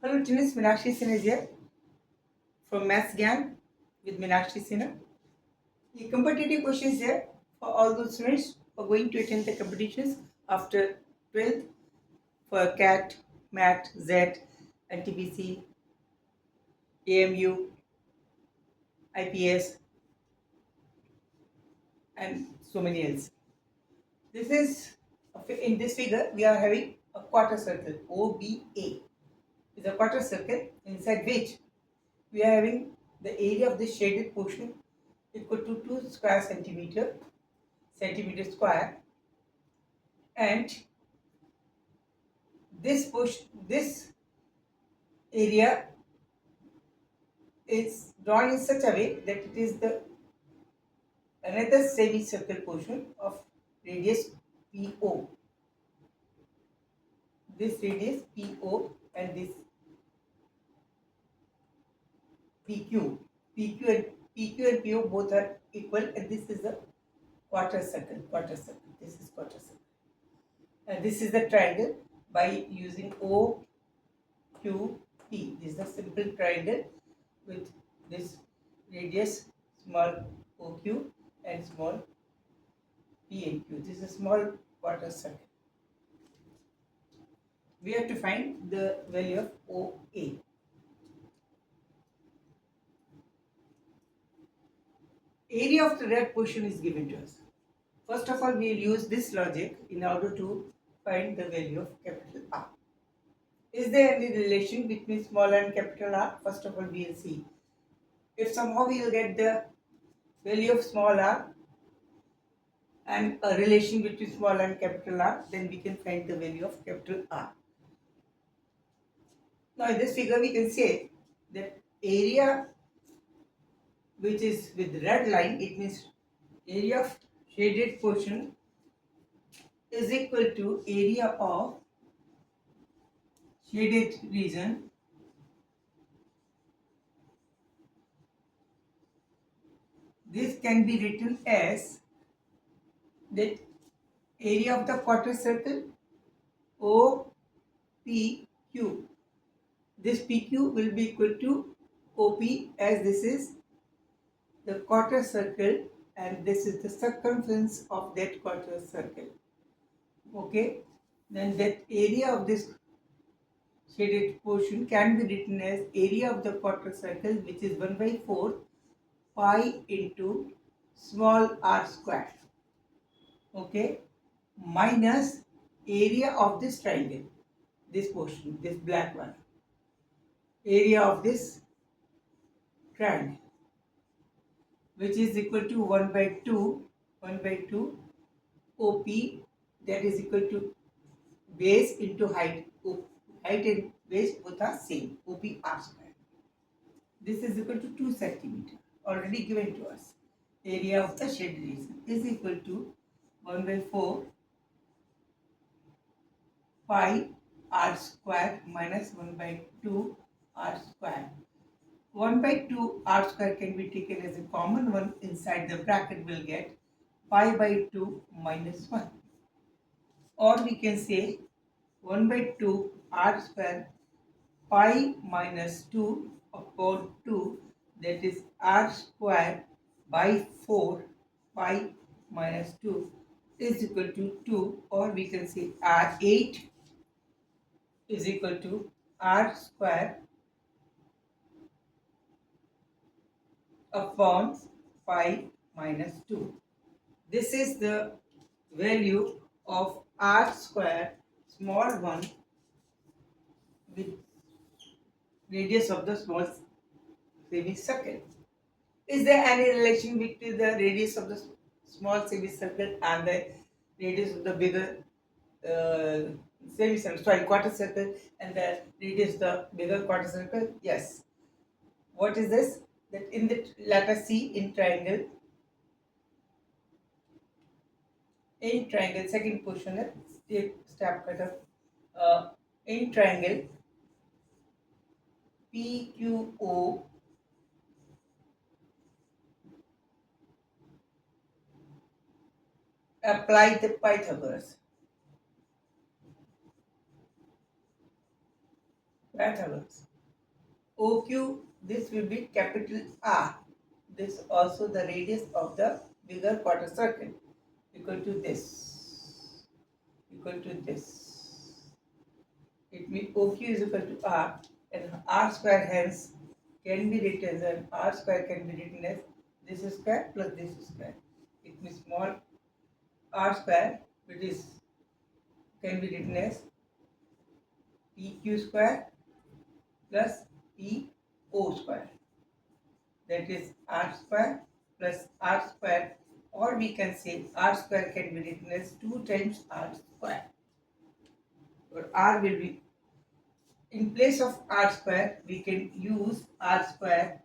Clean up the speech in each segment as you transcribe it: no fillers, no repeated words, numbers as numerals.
Hello students, Meenakshi Sinha is here from Maths Gyan with Meenakshi Sinha. The competitive questions here for all those students who are going to attend the competitions after 12th for CAT, MAT, XAT, NTPC, AMU, IPS and so many else. This is, in this figure we are having a quarter circle, OBA. Is a quarter circle inside which we are having the area of the shaded portion equal to 2 square centimeter square, and this area is drawn in such a way that it is the another semicircle portion of radius PO. This radius PO and this PQ. PQ and PO both are equal, and this is a quarter circle. This is quarter circle. And this is the triangle by using OQP. This is a simple triangle with this radius small OQ and small P and Q. This is a small quarter circle. We have to find the value of OA. Area of the red portion is given to us. First of all, we will use this logic in order to find the value of capital R. Is there any relation between small and capital R? First of all, we will see. If somehow we will get the value of small r and a relation between small and capital R, then we can find the value of capital R. Now in this figure we can say that area which is with red line, it means area of shaded portion is equal to area of shaded region this can be written as that area of the quarter circle OPQ. This PQ will be equal to OP, as this is the quarter circle and this is the circumference of that quarter circle. Okay, then that area of this shaded portion can be written as area of the quarter circle, which is 1/4 pi into small r square. Okay, minus area of this triangle, this portion, this black one, area of this triangle, which is equal to 1/2 OP, that is equal to base into height. Height and base both are same, OP r square. This is equal to 2 centimeter, already given to us. Area of the shaded region is equal to 1/4 pi r square minus 1/2 r square. 1/2 r square can be taken as a common one. Inside the bracket will get pi/2 minus 1. Or we can say 1/2 r square pi minus 2 upon 2, that is r square by 4 pi minus 2 is equal to 2, or we can say r8 is equal to r square upon pi minus 2. This is the value of r square small one with radius of the small semicircle. Is there any relation between the radius of the small semicircle and the radius of the bigger semicircle, sorry, quarter circle, and the radius of the bigger quarter circle? Yes. What is this? That in the, let us see in triangle, second question, step cut of in triangle PQO, apply the Pythagoras. Pythagoras. OQ, this will be capital R. This also the radius of the bigger quarter circle, equal to this, equal to this. It means OQ is equal to R, and R square hence can be written as R square can be written as this square plus this square. It means small R square, which is can be written as PQ square plus PO square. That is R square plus R square, or we can say R square can be written as 2 times R square. Or R will be, in place of R square, we can use R square,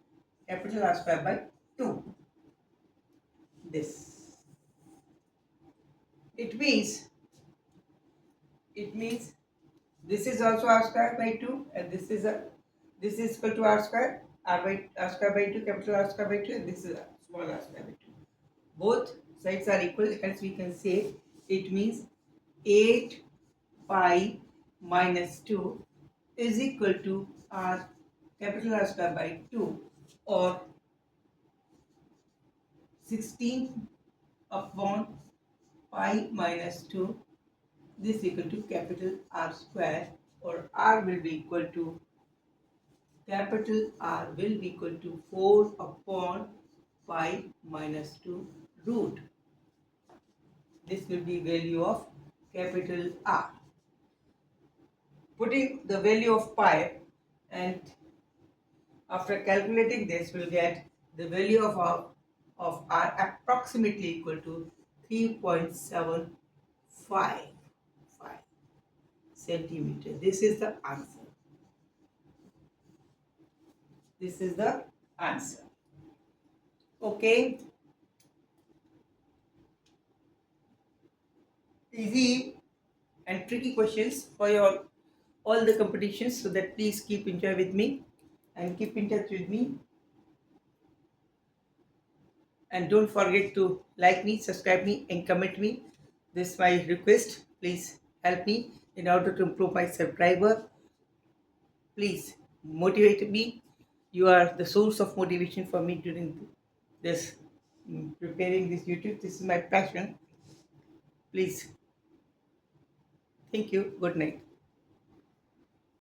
capital R square by 2. This. It means this is also R square by 2, and this is equal to R square, R square by 2, capital R square by 2, and this is small R square by 2. Both sides are equal, hence we can say it means 8 pi minus 2 is equal to R, capital R square by 2, or 16 upon pi minus 2, this is equal to capital R square, or R will be equal to, capital R will be equal to 4 upon pi minus 2 root. This will be value of capital R. Putting the value of pi, and after calculating this, we'll get the value of R approximately equal to 3.75 centimeter. This is the answer. This is the answer. Okay. Easy and tricky questions for your all the competitions, so that please keep enjoy with me and keep in touch with me, and don't forget to like me, subscribe me, and comment me. This is my request. Please help me in order to improve my subscriber. Please motivate me. You are the source of motivation for me during this preparing this YouTube. This is my passion. Please. Thank you. Good night.